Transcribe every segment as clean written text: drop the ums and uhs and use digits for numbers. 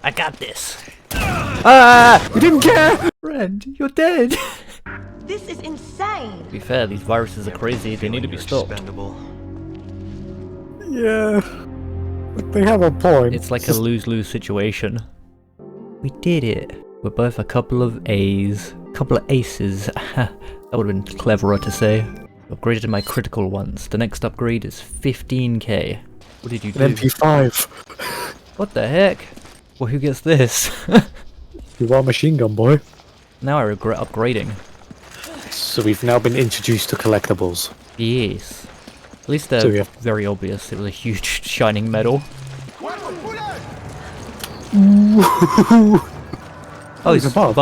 I got this. Ah! We didn't care! Friend, you're dead. This is insane. To be fair, these viruses are crazy. They need to be stopped. Yeah. But they have a point. It's like a lose-lose situation. We did it. We're both a couple of A's. Couple of aces. That would have been cleverer to say. Upgraded my critical ones. The next upgrade is 15k. What did you do? An MP5. What the heck? Well, who gets this? You are machine gun boy. Now I regret upgrading. So we've now been introduced to collectibles. Yes. At least they're So we have- very obvious. It was a huge shining medal. Oh, he's above.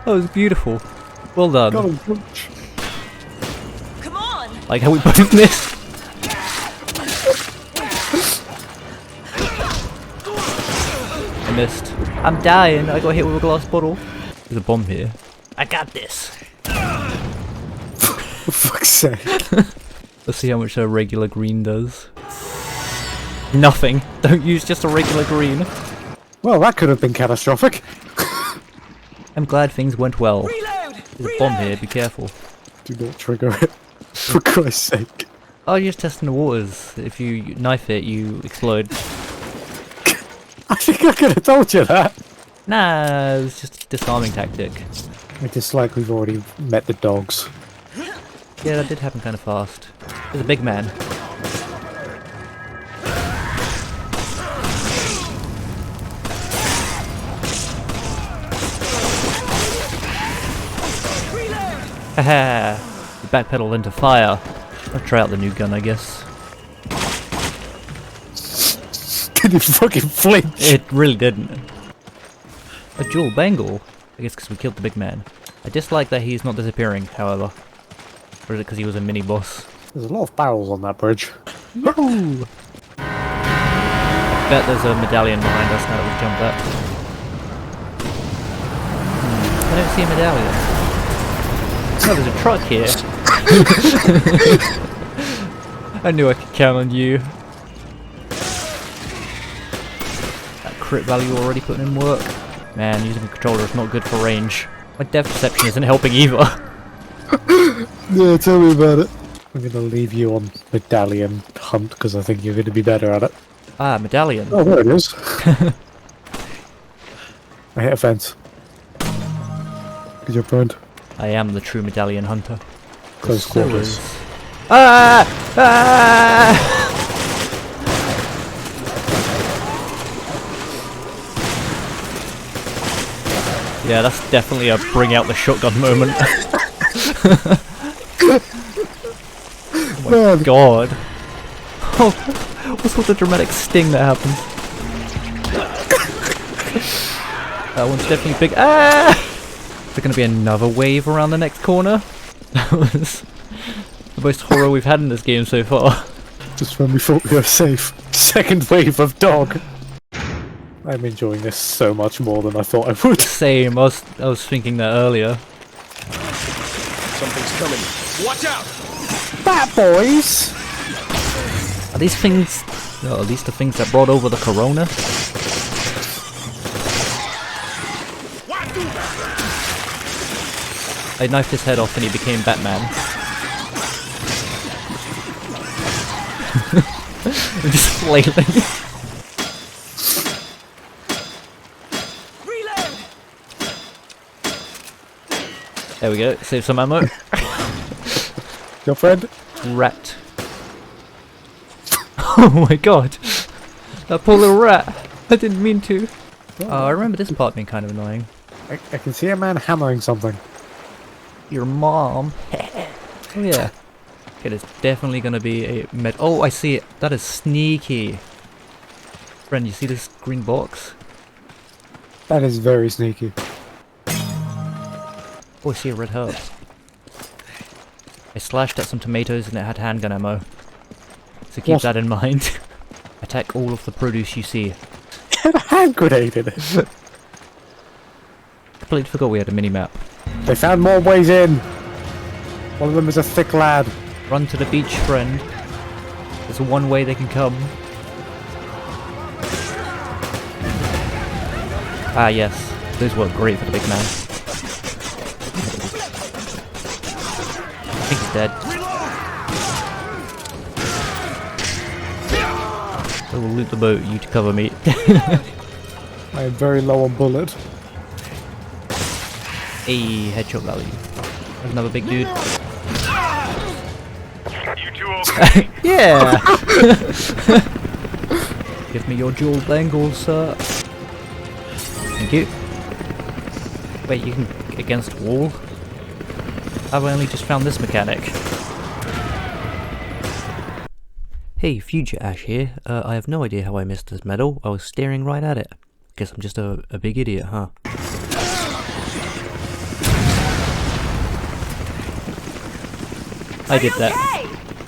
That was beautiful. Well done. Got him. Come on. Like how we both missed. I missed. I'm dying. I got hit with a glass bottle. There's a bomb here. I got this. For fuck's sake. Let's see how much a regular green does. Nothing. Don't use just a regular green. Well, that could have been catastrophic. I'm glad things went well. Reload. There's a bomb here. Be careful. Do not trigger it. For Christ's sake. Oh, you're just testing the waters. If you knife it, you explode. I think I could have told you that. Nah, it was just a disarming tactic. I dislike we've already met the dogs. Yeah, that did happen kind of fast. There's a big man. Haha! You backpedaled into fire. I'll try out the new gun, I guess. Didn't fucking flinch. It really didn't. A dual bangle? I guess because we killed the big man. I dislike that he's not disappearing, however. Or is it because he was a mini-boss? There's a lot of barrels on that bridge. Yahoo! I bet there's a medallion behind us now that we've jumped that. I don't see a medallion. No, there's a truck here. I knew I could count on you. That crit value already putting in work. Man, using a controller is not good for range. My depth perception isn't helping either. Yeah, tell me about it. I'm gonna leave you on medallion hunt because I think you're gonna be better at it. Ah, medallion. Oh, there it is. I hit a fence. Good job, friend. I am the true medallion hunter. Close quarters. Ah! Ah! Yeah, that's definitely a bring out the shotgun moment. Oh my god. Oh, what's with the dramatic sting that happens? That one's definitely big. Ah! Is there gonna be another wave around the next corner? That was the most horror we've had in this game so far. Just when we thought we were safe. Second wave of dog. I'm enjoying this so much more than I thought I would. Same, I was thinking that earlier. Something's coming. Watch out! Fat boys! Are these things... Oh, are these the things that brought over the corona? I knifed his head off and he became Batman. I'm just flailing. Reload. There we go, save some ammo. Your friend? Rat. Oh my god! That poor little rat! I didn't mean to. Oh, I remember this part being kind of annoying. I can see a man hammering something. Your mom. Oh yeah. Okay, there's definitely gonna be a med. Oh, I see it. That is sneaky. Friend, you see this green box? That is very sneaky. Oh, I see a red herb. I slashed at some tomatoes and it had handgun ammo. So keep that in mind. Attack all of the produce you see. Get a hand grenade in it. Completely forgot we had a mini-map. They found more ways in. One of them is a thick lad. Run to the beach, friend. There's one way they can come. Ah yes, those work great for the big man. I think he's dead. I will loot the boat, you to cover me. I am very low on bullet. Hey, headshot value. There's another big dude. You two okay? Yeah! Give me your jewel bangles, sir. Thank you. Wait, you can get against the wall? I've only just found this mechanic. Hey, Future Ash here. I have no idea how I missed this medal. I was staring right at it. Guess I'm just a big idiot, huh? I did that.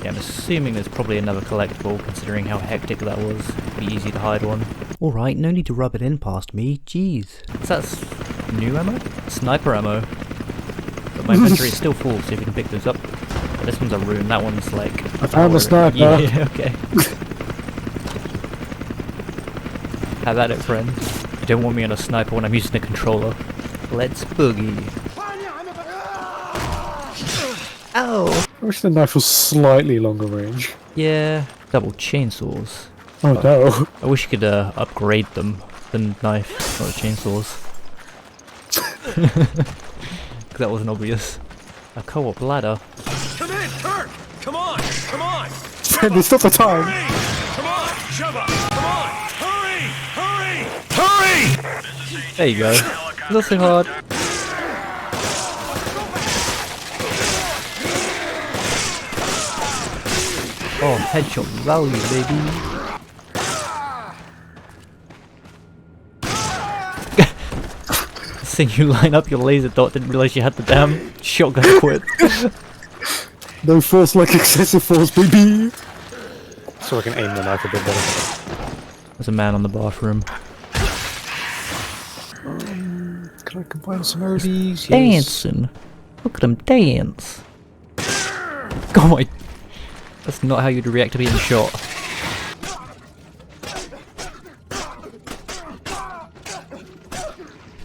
Yeah, I'm assuming there's probably another collectible, considering how hectic that was. Be easy to hide one. Alright, no need to rub it in past me, jeez. Is that new ammo? Sniper ammo. But my inventory is still full, so if you can pick those up. But this one's a rune, that one's like... I found the sniper! Yeah, okay. Have at it, friend. You don't want me on a sniper when I'm using a controller. Let's boogie. Ow! I wish the knife was slightly longer range. Yeah, double chainsaws. Oh no. I wish you could upgrade them. The knife, not the chainsaws. Because that wasn't obvious. A co-op ladder. Come in, Kirk! Come on! Come on! Friend, it's not the time! Hurry! Come on! Sheva! Come on! Hurry! Hurry! Hurry! There you go. Not so hard. Oh, headshot value, baby. Seeing you line up your laser dot, didn't realize you had the damn shotgun equipped. No force like excessive force, baby! So I can aim the knife a bit better. There's a man on the bathroom. Can I combine some of these? Dancing. Look at him dance. Oh my... That's not how you'd react to being shot.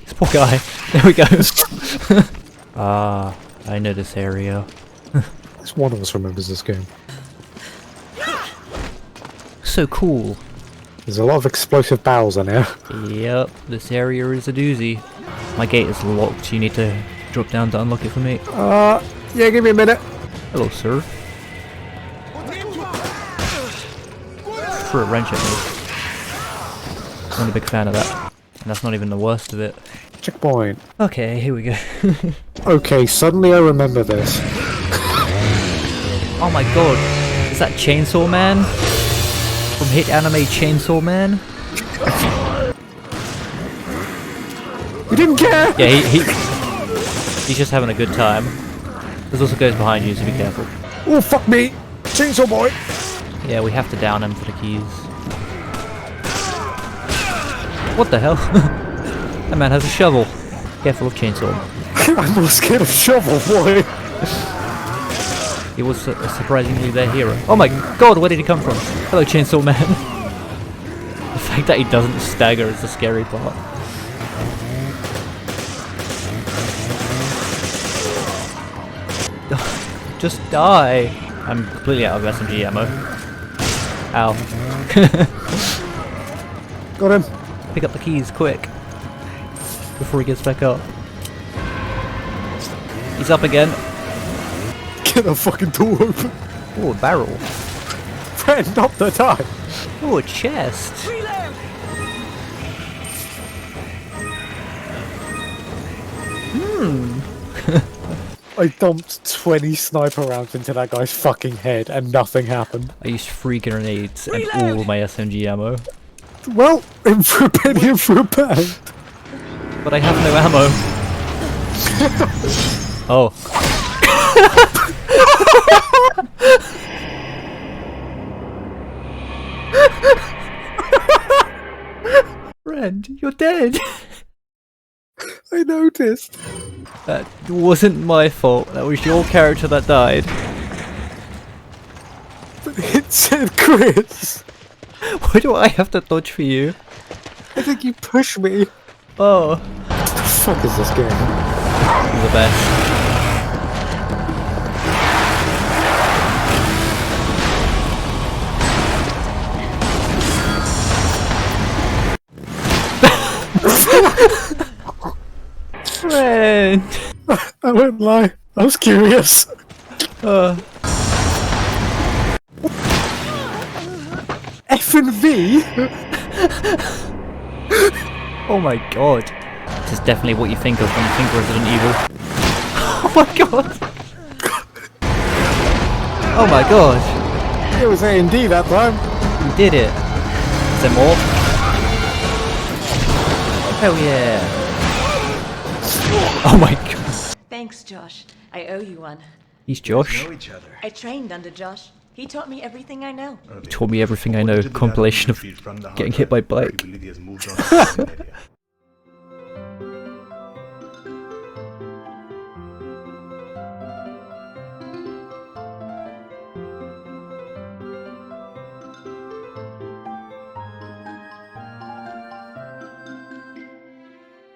This poor guy. There we go. Ah, I know this area. At least one of us remembers this game. So cool. There's a lot of explosive barrels in here. Yep, this area is a doozy. My gate is locked. You need to drop down to unlock it for me. Yeah, give me a minute. Hello, sir. For a wrench at me. I'm not a big fan of that. And that's not even the worst of it. Checkpoint. Okay, here we go. Okay, suddenly I remember this. Oh my god. Is that Chainsaw Man? From hit anime Chainsaw Man? You didn't care! Yeah, he's just having a good time. There's also guys behind you, so be careful. Oh, fuck me! Chainsaw boy! Yeah, we have to down him for the keys. What the hell? That man has a shovel. Careful of chainsaw. I'm more scared of shovel boy! He was surprisingly their hero. Oh my god, where did he come from? Hello, Chainsaw Man. The fact that he doesn't stagger is the scary part. Just die! I'm completely out of SMG ammo. Ow. Got him! Pick up the keys, quick. Before he gets back up. He's up again. Get the fucking door open! Oh, a barrel. Friend, not the time! Oh, a chest. I dumped 20 sniper rounds into that guy's fucking head and nothing happened. I used 3 grenades and all my SMG ammo. Well, in for a penny and for a pound. But I have no ammo. Oh. Friend, you're dead. I noticed. That wasn't my fault. That was your character that died. But it said Chris. Why do I have to dodge for you? I think you pushed me. Oh, What the fuck is this game? you're the best. Friend! I won't lie. I was curious. F and V? Oh my god. This is definitely what you think of when you think Resident Evil. Oh my god! Oh my god! It was A&D that time. You did it! Is there more? Hell yeah! Oh my god! Thanks, Josh. I owe you one. He's Josh. Know each other. I trained under Josh. He taught me everything I know. He taught me everything I know. Compilation of getting hit by bike.